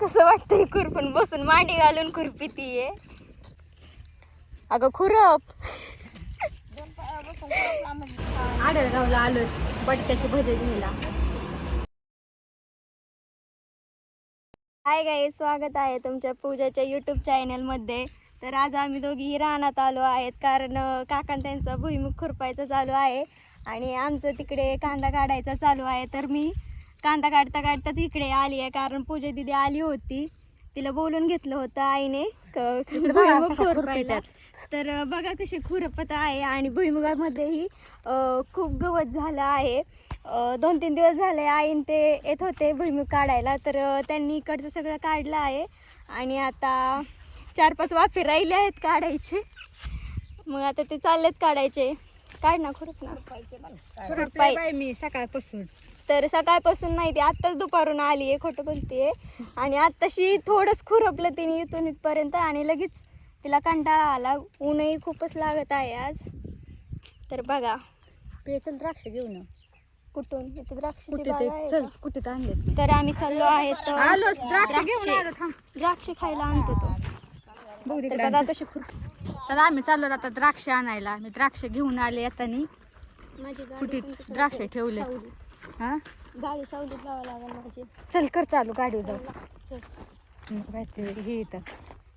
कसं वाटतंय खुरपून बसून मांडी घालून खुरपीतीये. अगं खुरप. आडरगावला आलो बटाट्याचे भजे घ्यायला. हाय गाईज, स्वागत आहे तुमच्या पूजाच्या यूट्यूब चॅनलमध्ये. तर आज आम्ही दोघीही रानात आलो आहेत कारण काकां त्यांचा भुईमुग खुरपायचा चालू आहे आणि आमचं तिकडे कांदा काढायचा चालू आहे. तर मी कांदा काढता काढता तिकडे आली आहे कारण पूजा दिदी आली होती, तिला बोलून घेतलं होतं आईने भुईमुग खुरपायला. तर बघा कशी खुरपत आहे आणि भुईमुगामध्येही खूप गवत झालं आहे. 2-3 दिवस झाले आईन ते येत होते भुईमुग काढायला, तर त्यांनी इकडचं सगळं काढलं आहे आणि आता 4-5 वाफे राहिले आहेत काढायचे. मग आता ते चाललेत काढायचे. काढ ना खुरप ना. मी सकाळपासून तर सकाळपासून नाही, ती आत्ताच दुपारून आली आहे, खोटं बोलते. आणि आत्ताशी थोडंच खुरपलं तिने इथून इथपर्यंत आणि लगेच तिला कंटाळा आला. ऊनही खूपच लागत आहे आज. तर बघा पेचल द्राक्ष घेऊन कुठून इथे द्राक्ष चल स्कूटीत आणले. तर आम्ही चाललो आहेत द्राक्ष घेऊन द्राक्ष खायला आणतो तो. तर बघा कशी चला आम्ही चाललो आता द्राक्ष आणायला. मी द्राक्ष घेऊन आले आता माझी स्कूटीत द्राक्ष ठेवले. हा गाडी सावलीत लावा लागेल माझी. चल कर चालू, गाडीवर जाऊ. चल. हे इथं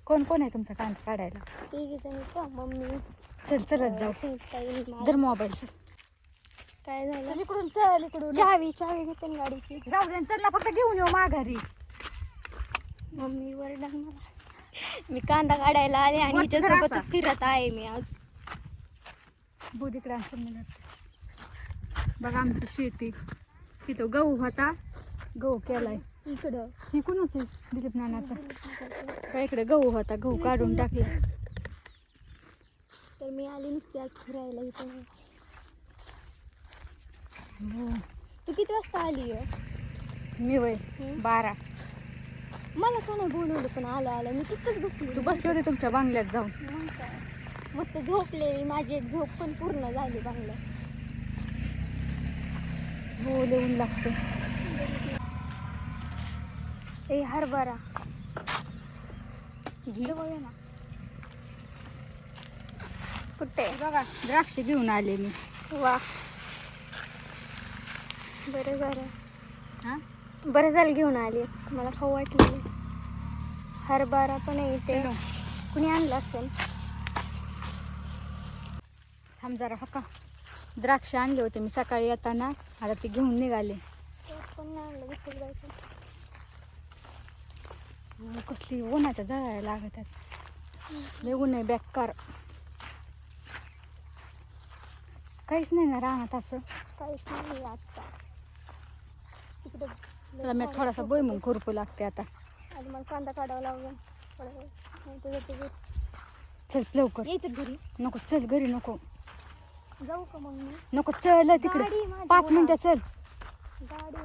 कोण कोण आहे तुमचा कांदा काढायला? तिघी जण का, मम्मी चल चलत जाऊ. सुनताई, धर मोबाईल. चल काय झालं? चल इकडून, चल इकडून. चावी घेते ना गाडीची. जाऊ दे, चलला फक्त घेऊन येऊ माघारी. मम्मी वरडा मला. मी कांदा काढायला आले आणि हिच्यासोबतच फिरत आहे मी आज. बोधिकडे बघा आमची शेती. तिथं गहू होता, गहू केलाय. इकडं हे कोणाच आहे? दिलीप नानाचा. काय इकडे गहू होता, गहू काढून टाकला. तर मी आली नुसती आज फिरायला इथं. तू किती वाजता आली आहे? मी वय 12. मला का नाही बोलवलं, पण आलं मी तिथंच बसली. तू बसली होती तुमच्या बंगल्यात जाऊन. मग काय, मस्त झोपलेली. माझी एक झोप पण पूर्ण झाली बंगल्यात. हो लिहून लागते. ए हरभरा जवळ ना. कुठे? बघा द्राक्ष घेऊन आले मी. वा, बरं झालं. हा बरं झालं घेऊन आली, मला खाऊ वाटली. हरभरा पण आहे इथे. कुणी आणलं असेल. थांब जरा. हो का, द्राक्ष आणले होते मी सकाळी येताना, आता ते घेऊन निघाले. पण नाही आणलं, विसरून जायचं. कसली उन्हाच्या झळायला लागत आहेत. लय ऊन आहे बेकार. काहीच नाही ना रानात असं. काहीच नाही आता. तिकडे त्याला मी थोडासा भुईमुग खुरपू लागते आता. आणि मग कांदा काढावा लागेल. चल लवकर. यायचं घरी. नको चल, घरी नको. जाऊ का मग मी? नको चल तिकडे. गाडी माझी 5 मिनिटं चल. गाडी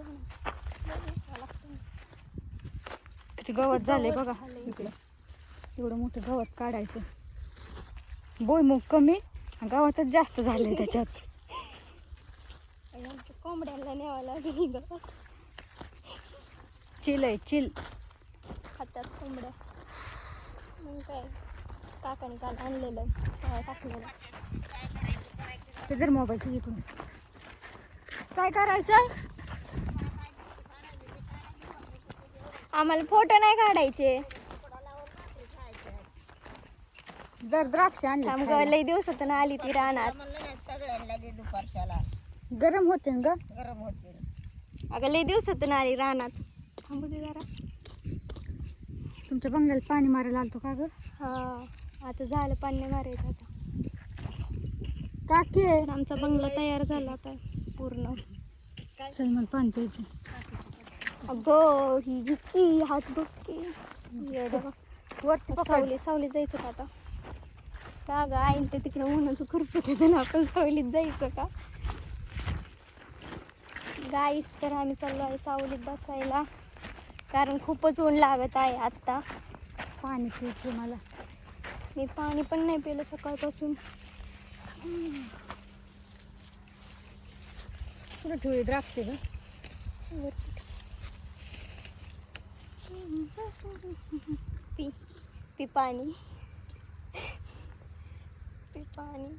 किती गवत झाले बघा इकडं. एवढं मोठं गवत काढायचं. भुईमुग कमी, गवतच जास्त झाले त्याच्यात. कोंबड्याला न्यावं लागेल. चिल आहे चिल. खात्यात कोंबड्या. मग काय, काकाने काल आणलेलं टाकलेलं. ते जर मोबाईलचं इकडून काय करायचं. आम्हाला फोटो नाही काढायचे. जर द्राक्ष आणले लई दिवसातून आली ती रानात. गरम होते ना ग. गरम होते. अगं लई दिवसातून आली रानात. थांबू दे जरा. तुमच्या बंगल्याला पाणी मारायला आलतो का ग? हा, आता झालं पाणी मारायचं आता. काकी तर आमचा बंगला तयार झाला आता पूर्ण. चल मला पाणी प्यायचं. अगं ही जितकी हात बघकी. वरती सावलीत जायचं का आता? का ग आईन ते तिकडे उन्हाचं खुरपत येतं ना, आपण सावलीत जायचं का? गाईस, तर आम्ही चाललो आहे सावलीत बसायला कारण खूपच ऊन लागत आहे आत्ता. पाणी प्यायचं मला. मी पाणी पण नाही पिलं सकाळपासून. कुठं ठेवली द्राक्ष ग? पी पी पाणी, पी पाणी.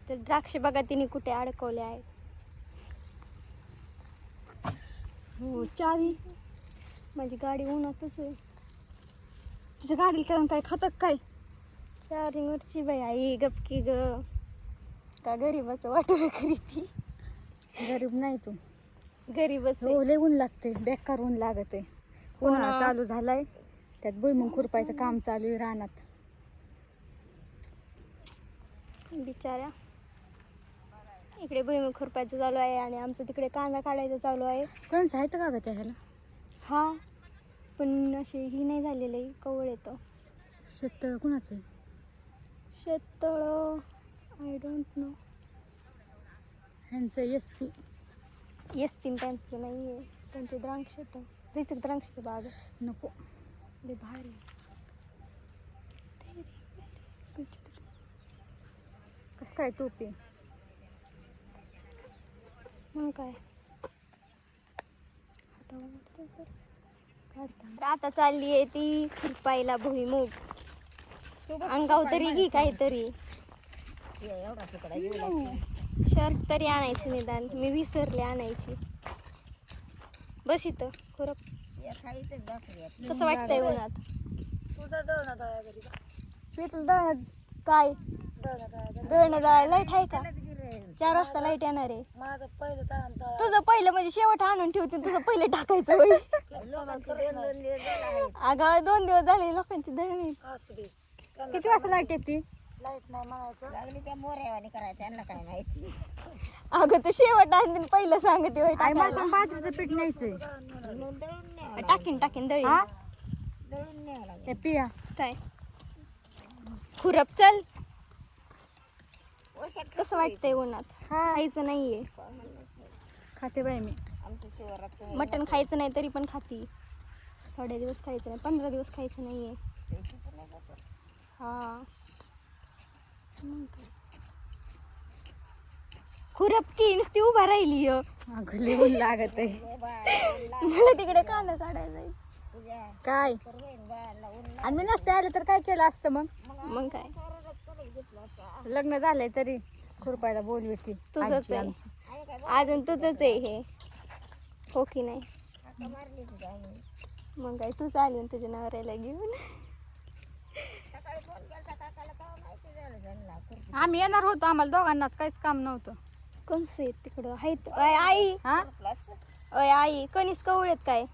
तर द्राक्ष बघा तिने कुठे अडकवले आहेत. हो चावी माझी गाडी उन्हातच आहे. तुझ्या गाडीला कारण काय खातात काय? चार्जिंगवरची बाई आई गपकी ग, का गरीबाचं वाटोळं करी ती. गरीब नाही तू. गरीबच आहे. हो लय ऊन लागते, बेकार ऊन लागत आहे. हो ना. उन्हाळा चालू झालाय, त्यात भुईमुग खुरपायचं काम चालू आहे रानात. बिचाऱ्या. इकडे भुईमुग खुरपायचं चालू आहे आणि आमचं तिकडे कांदा काढायचं चालू आहे. कणस आहेत का ग त्या ह्याला? हा, पण असे ही नाही झालेलं आहे, कवळ येतं. शेततळ कुणाचं आहे? शेततळ आय डोंट नो. ह्यांचं एस पी. पिन त्यांचं नाही आहे, त्यांचे द्राक्ष येतं. त्याचं द्राक्षाची बाग आहे. नको. लय भारी. कसं काय टोपी? मग काय आता चालली आहे ती खुरपायला भुईमुग. अंगाव तरी घे काहीतरी, शर्ट तरी आणायची निदान. मी विसरले आणायची. बस इथं खुरप. कसं वाटतंय उन्हात? पेटलं दळण. काय दळणं दळायला लाईट आहे का? 4 वाजता लाईट येणार आहे. तुझं पहिलं म्हणजे शेवट आणून ठेवते, तुझं पहिलं टाकायचं होय. अगं 2 दिवस झाले लोकांची दळणी. किती वाजता लाईट येते? अगं तू शेवट आणून पहिलं सांगते होय आई मला टाकायला. पण बाजरीचं पीठ न्यायचंय. टाकीन दळी. हा? ते पिया. काय खुरप चल. कसं वाटतंय उन्हात? खायचं नाहीये. खाते बाई मी. मटण खायचं नाही तरी पण खाती. थोडे दिवस खायचं नाही, 15 दिवस खायचं नाहीये. हा खुरप की नुसती उभा राहिली. अगं लय ऊन लागत आहे. मला तिकडे कांदा काढायचा आहे. काय आणि मी नसते आले तर काय केलं असतं मग? मग काय लग्न झालंय तरी खुरपायला बोलवते. तुझंच आहे अजून, तुझंच आहे हे, हो की नाही? मग काय तूच आली तुझ्या नवऱ्याला घेऊन. आम्ही येणार होतो, आम्हाला दोघांनाच काहीच काम नव्हतं. कोणचं आहे तिकडं आहेत? अय आई, हा अय आई कणीस कवळेत काय?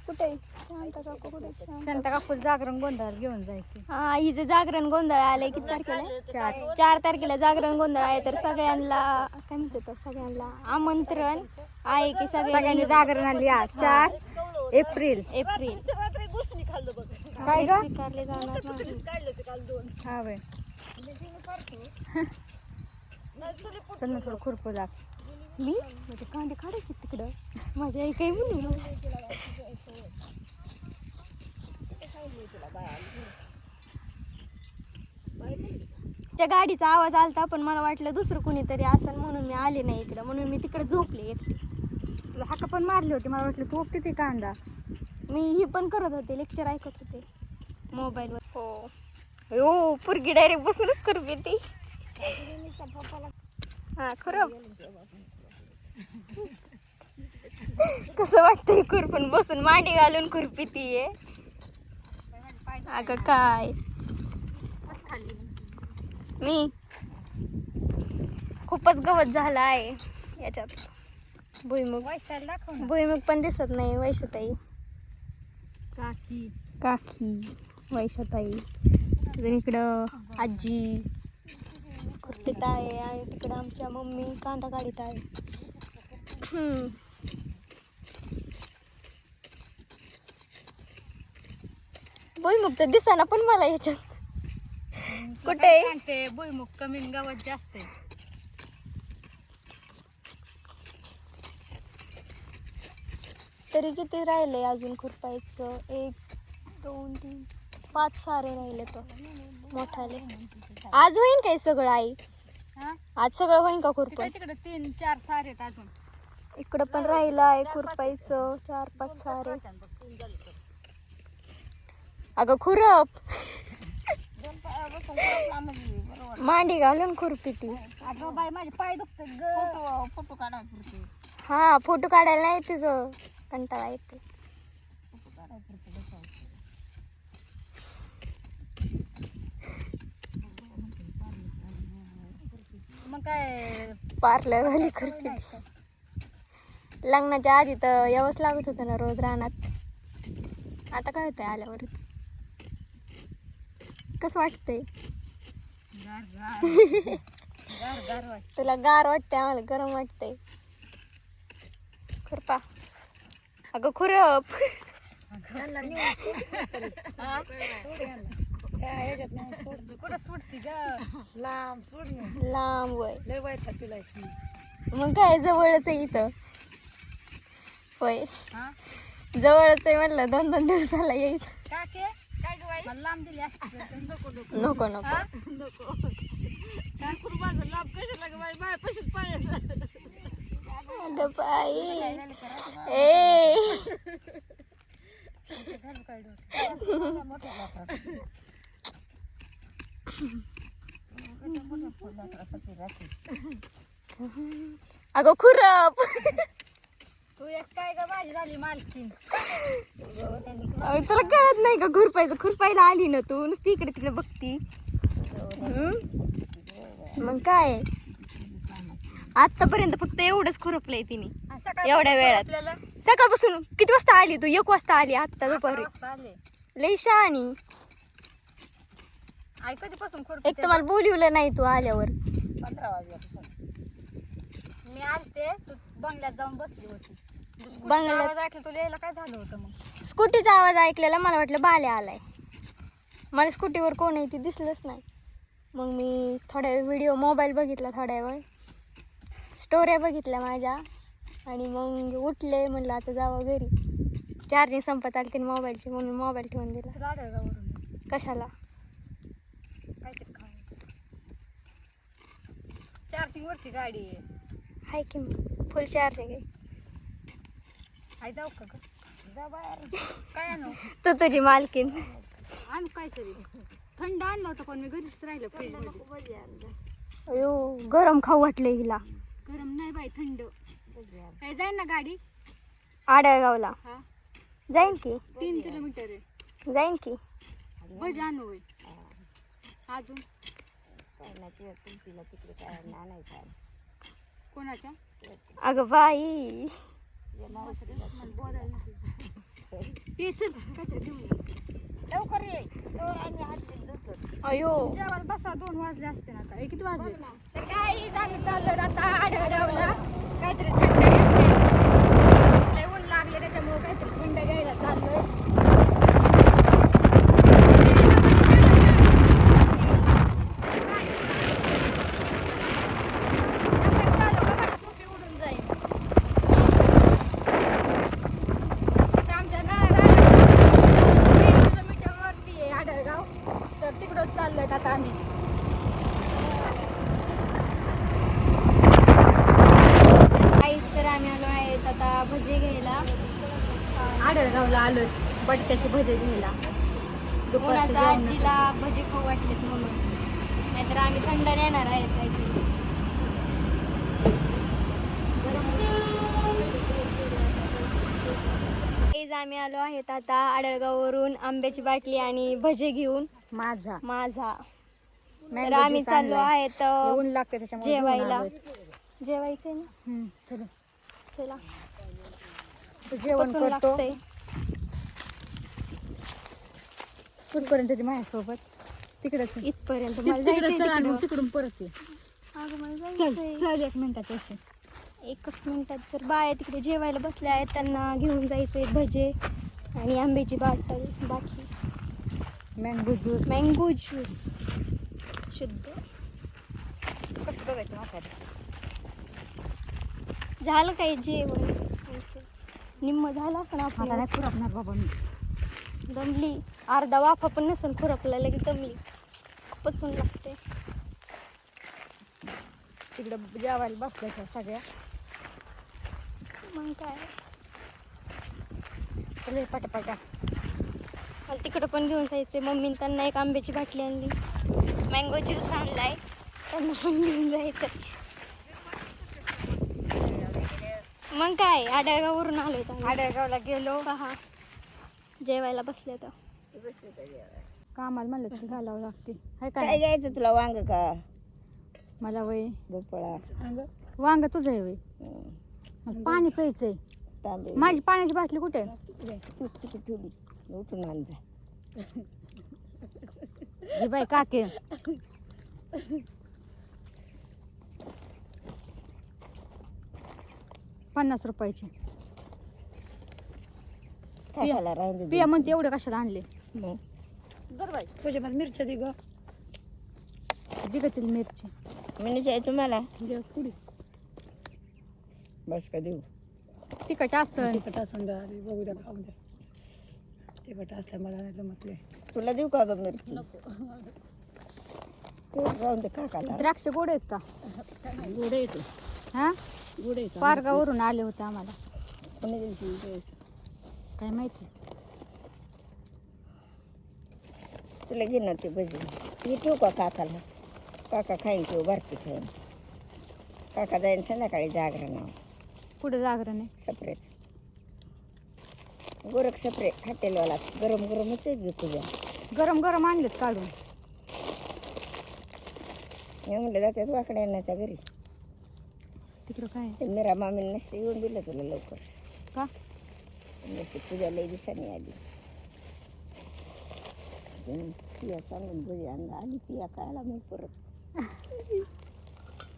कुठे शांत काकू कुठे? शांता काकूला जागरण गोंधळाला घेऊन जायचं. हा हिचं जागरण गोंधळ आलंय. किती तारखेला? 4 तारखेला जागरण गोंधळ आहे. तर सगळ्यांना काय म्हणते, तर सगळ्यांना आमंत्रण आहे की सगळ्यांनी जागरण आली. 4 एप्रिल. काय ग? स्वीकारले जाणार नाही. हा बाई चल ना थोडं खुरपू लाग. मी म्हणजे कांदे काढायचे तिकडं. माझी आई काही म्हणू. त्या गाडीचा आवाज आलता, पण मला वाटलं दुसरं कोणीतरी असेल म्हणून मी आले नाही इकडं. म्हणून मी तिकडे झोपले एकटी. तुला हाका पण मारली होती, मला वाटलं तू किती कांदा. मी ही पण करत होते, लेक्चर ऐकत होते मोबाईलवर. हो पुरगी डायरेक्ट बसूनच करू ती. हा खरं कसं वाटतंय खुरपून बसून मांडी घालून खुरपी ती आहे. अगं काय मी खूपच गवत झाला आहे याच्यात. भुईमुग भुईमुग पण दिसत नाही. वैशताई काकी वैशताई इकडं आजी खुरपीत आहे आणि तिकडं आमच्या मम्मी कांदा काढीत आहे. भुईमुग तर दिसाना पण मला याच्यात. कुठे भुईमुग कमी गवत जास्त आहे. तरी किती राहिले अजून खुरपायचं? 1 2 3 5 सारे राहिले. तो मोठाले आज होईन काय सगळं आई? हा आज सगळं होईन का खुरपण? तिकडे 3-4 सारे आहेत अजून. इकडं पण राहिलं आहे खुरपायचं 4-5 सारे. अगं खुरप मांडी घालून खुरपी ती. अगं बाई माझे पाय दुखतात फोटो काढा पुरते. हा फोटो काढायला नाही तुझं कंटाळा येते. मग काय पार्लर वाली खुरपी. लग्नाच्या आधी तर यावंच लागत होतं ना रोज रानात. आता काय होतंय आल्यावर? कसं वाटतंय? तुला गार वाटतंय, आम्हाला गरम वाटतंय. खुरपा अगं खुरप. कुठं सुटती ग? लांब वय. मग काय जवळच आहे इथं. होय जवळच आहे म्हणलं 2-2 दिवसाला यायचं. काय ग बाई मला लांब दिली असते नको नको अगं बाई ए अगं खुरप. तू एक काय ग माझी झाली मालकीन. तुला कळत नाही का खुरपायचं? खुरपायला आली ना तू नुसती इकडे तिकडे बघती. मग काय आतापर्यंत फक्त एवढंच खुरपलंय तिने एवढ्या वेळात. सकाळपासून किती वाजता आली तू? 1 वाजता आली. आत्ता दुपारी लई शहाणी. आई कधीपासून एक तर मला बोलवलं नाही तू आल्यावर. 15 वाजल्यापासून मी आलते. तू बंगल्यात जाऊन बसली होती. बंगल्यात आवाज ऐकला तुला यायला काय झालं होतं? मग स्कूटीचा आवाज ऐकलेला मला वाटलं बाल्या आलाय. मला स्कूटीवर कोण आहे ती दिसलंच नाही. मग मी थोड्या वेळ व्हिडिओ मोबाईल बघितला, थोड्या वेळ स्टोऱ्या बघितल्या माझ्या आणि मग उठले. म्हणलं आता जावं घरी. चार्जिंग संपत आली तिने मोबाईलची म्हणून मोबाईल ठेवून दिला. तुला आढळगाववरून कशाला? काहीतरी खाऊ. चार्जिंग वरची गाडी आहे. हाय की मग फुल चार्जिंग आहे. आई जाऊ का ग? जा बाहेर. काय आणू? तू तुझी मालकीन. आणू काहीतरी थंड आणलं होतं पण मी घरीच राहिलं फ्रीज मध्ये. अयो गरम खाऊ वाटले हिला. गरम नाही बाई थंड. काय जाईन ना गाडी? आडळगावला हा जाईन की. 3 किलोमीटर आहे. जाईन की. भजी आणू होय. अजून कोणाच्या? अगं बाई ये चल काहीतरी घेऊन ये. लवकर ये. अयो जेवायला बसा. 2 वाजले असते ना आता. किती वाजले? तर काही आम्ही चाललो आता आढळगावला. काहीतरी थंड घ्यायला. लय ऊन लागले त्याच्यामुळे काहीतरी थंड घ्यायला चाललोय. टोपी उडून जाईल. इथं आमच्या ना 3 किलोमीटर वरती आहे आढळगाव. तर तिकडंच चाललोय आता आम्ही. आईच तर आम्ही आलो आहेत आता भजी घ्यायला. आढळगावला आलोय बटाट्याचे भजे घ्यायला. दुपारचं कोणाचा जेवण आजीला भजी खाऊ वाटलेत म्हणून. नाहीतर आम्ही थंड नेणार आहेत काहीतरी. आईज आम्ही आलो आहेत आता आडळगाववरून आंब्याची बाटली आणि भजे घेऊन. माझा माझा तर मँगो आम्ही ज्यूस चाललो आणलाय. आहेत ऊन लागते त्याच्यामुळे घेऊन जेवायला. आलोय. जेवायचंय ना. चलो चला जेवण पचून करतो. लागतंय. कुठपर्यंत ती माझ्यासोबत? तिकडच इथपर्यंत मला तिकडे जायचंय चल आणि तिकडं. मग तिकडून परत ये. अगं मला चल जायचंय. चल 1 मिनिटात असे. 1 मिनिटात तर बाया तिकडे जेवायला बसल्या आहेत. त्यांना घेऊन जायचंय भजे आणि आंब्याची बाटली मँगो ज्यूस. मँगो ज्यूस शुद्ध. कसं बघायचं माझ्याकडे? झालं काय जेवण? निम्म झालं असं ना आता आपलं. नाही पुरवणार बाबा मी. दमली. अर्धा वाफा पण नसेल खुरपला लगेच दमली. पचून लागते. तिकडं जेवायला बसल्या त्या सगळ्या. मग काय चल पटापटा. मला तिकडं पण घेऊन जायचंय. मम्मीने त्यांना एक आंब्याची बाटली आणली, मँगो ज्यूस आणलाय, त्यांना पण घेऊन जायचं. मग काय आडरगाववरून आलोय तर आडरगावला गेलो. पहा जेवायला बसले तर कामाला म्हणलं तर घालावं लागते. हाय काय काय घ्यायचं तुला? वांग का मला वय भोपळा वांग तुझं आहे वय. मला पाणी प्यायचंय. तांबे माझी पाण्याची बाटली कुठे आहे? तिची ठेवली उठून आण जा. हे बाई काके 50 रुपयाची. काय खायला राहून दे. पिया म्हणते एवढे कशाला आणले? मग तुझ्या मला मिरच्या दे ग. बिगतील मिरची. मिनीची आहे तुम्हाला? द्या पुढे बस का देऊ? तिखट असं तिखट असं द्या आणि बघू द्या खाऊ द्या. तिखट असल्या मला नाही जमत लय. तुला देऊ का ग मिरची? राहून दे काकाला. द्राक्ष गोड आहेत का? गोड येतो हा गोड येतो. पारगावरून आले होते आम्हाला. कोणी दिली ती ड्रेस? काय माहिती. तुला घे ना ते भजी. ती ठेवू का काकाला? काका खाईन किंवा बारकी खाईन. काका जाईन संध्याकाळी जागरण पुढे जागरण आहे. सपरेट गोरख सपरे हॉटेलवाला गरम गरमच आहे गे तुझ्या. गरम गरम आणलेत काढून. मी म्हणलं जातात वाकड्या येण्याच्या घरी. तिकडं काय ते मीरा मामीने नसते येऊन दिलं तुला लवकर. का? नसते तुझ्या लई दिवसांनी आली. पिया सांगून भजी आणला आली. पिया खायला मग परत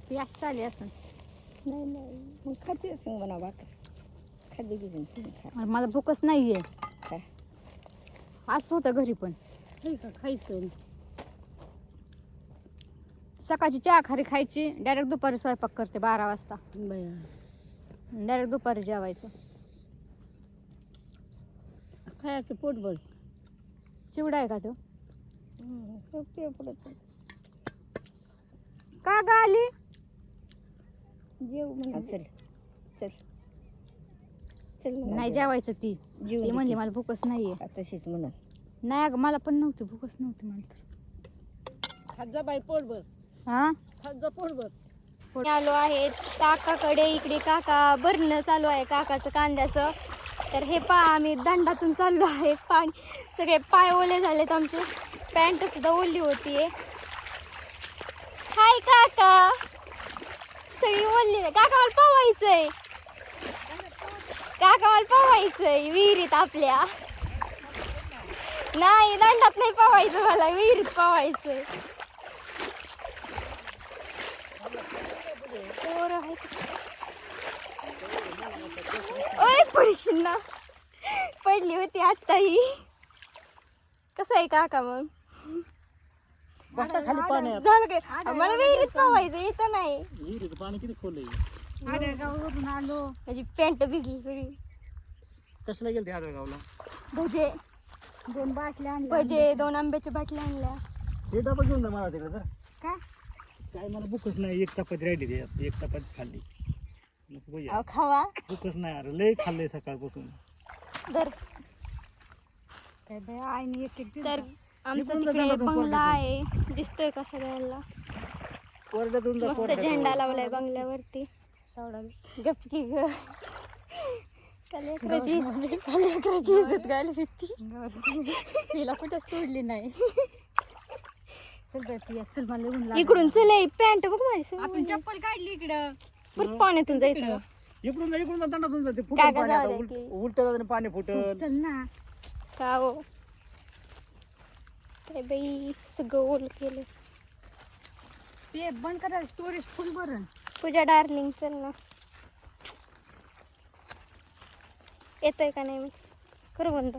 ती अशी चालली असं. नाही मग खाते असं म्हणा भाकर खाली घेऊन तुम्ही खा. मला भूकच नाहीये. खा. असं होतं घरी पण. नाही का खायचं. सकाळची चहा खारी खायची, डायरेक्ट दुपारी स्वयंपाक करते 12 वाजता. बया डायरेक्ट दुपारी जेवायचं. खायचं पोटभर. चिवडा आहे का तो? पिया पुढं का ग आली? जेव म्हणा. चल चल चल म्हणा नाही जेव. जेवायचं ती. जेवू ती दे म्हणली ती. मला भूकच नाहीये. तशीच म्हणा. नाही अगं मला पण नव्हती भूकच नव्हती मला तर. खात जा बाई पोटभर. हा खात जा पोटभर. मी आलो आहे काकाकडे. इकडे काका भरणं चालू आहे काकाचं कांद्याचं. तर हे पहा आम्ही दंडातून चाललो आहे. पाणी सगळे पाय ओले झालेत आमचे, पॅन्ट सुद्धा ओली होतीये. हाय काका, सगळी ओली. काका मला पोवायचंय, काका मला पोवायचंय विहिरीत आपल्या. नाही दंडात नाही पोवायचं, मला विहिरीत पोवायचंय. ओय पडशील ना. पडली होती आता ही. कसं आहे काका मग? बसा खाली पाण्यात. झालं काय? मला विहिरीत पोवायचं इथं नाही. विहिरीचं पाणी किती खोल आहे. आडरगाववरून आलो. माझी पॅन्ट भिजली सगळी. कसला गेल ते आडरगावला? भजे 2 बाटल्या आणल्या. भजे 2 आंब्याच्या बाटल्या आणल्या. हे डबा घेऊन जा मला तिकडे तर. का? काय मला भूकच नाही. एक चपाती राहिली त्याच्यात. एक चपाती खाल्ली. नको बाई, अहो खावा. भूकच नाही. अरे लय खाल्लंय सकाळपासून. तर काय बाई आईने एक एक तर आमचा इकडून जा तिकडे दंडातून बंगला कोरड्यातून. आहे, दिसतोय का सगळ्यांना? कोरड्यातून जा, मस्त कोरड्यातून. झेंडा लावलाय बंगल्यावरती. गपकी ग. कलेक्टरची इज्जत घालवी ती. तिला कुठं सोडली नाही. चल बाई पिया चल, मला ऊन लागलं. इकडून चल पॅन्ट बघ माझी. आपण चप्पल काढली इकडं. परत पाण्यातून जायचं. इकडून जा दंडातून जा. ते काय फुटल पाणी जाऊ आता. द्या की. उलट जाताना पाणी फुटल. चल ना. का हो काय बाई सगळं ओल केलं. पे बंद करा स्टोरेज फुल भरण. पूजा डार्लिंग चल ना. येतोय का नाही? करू बंद.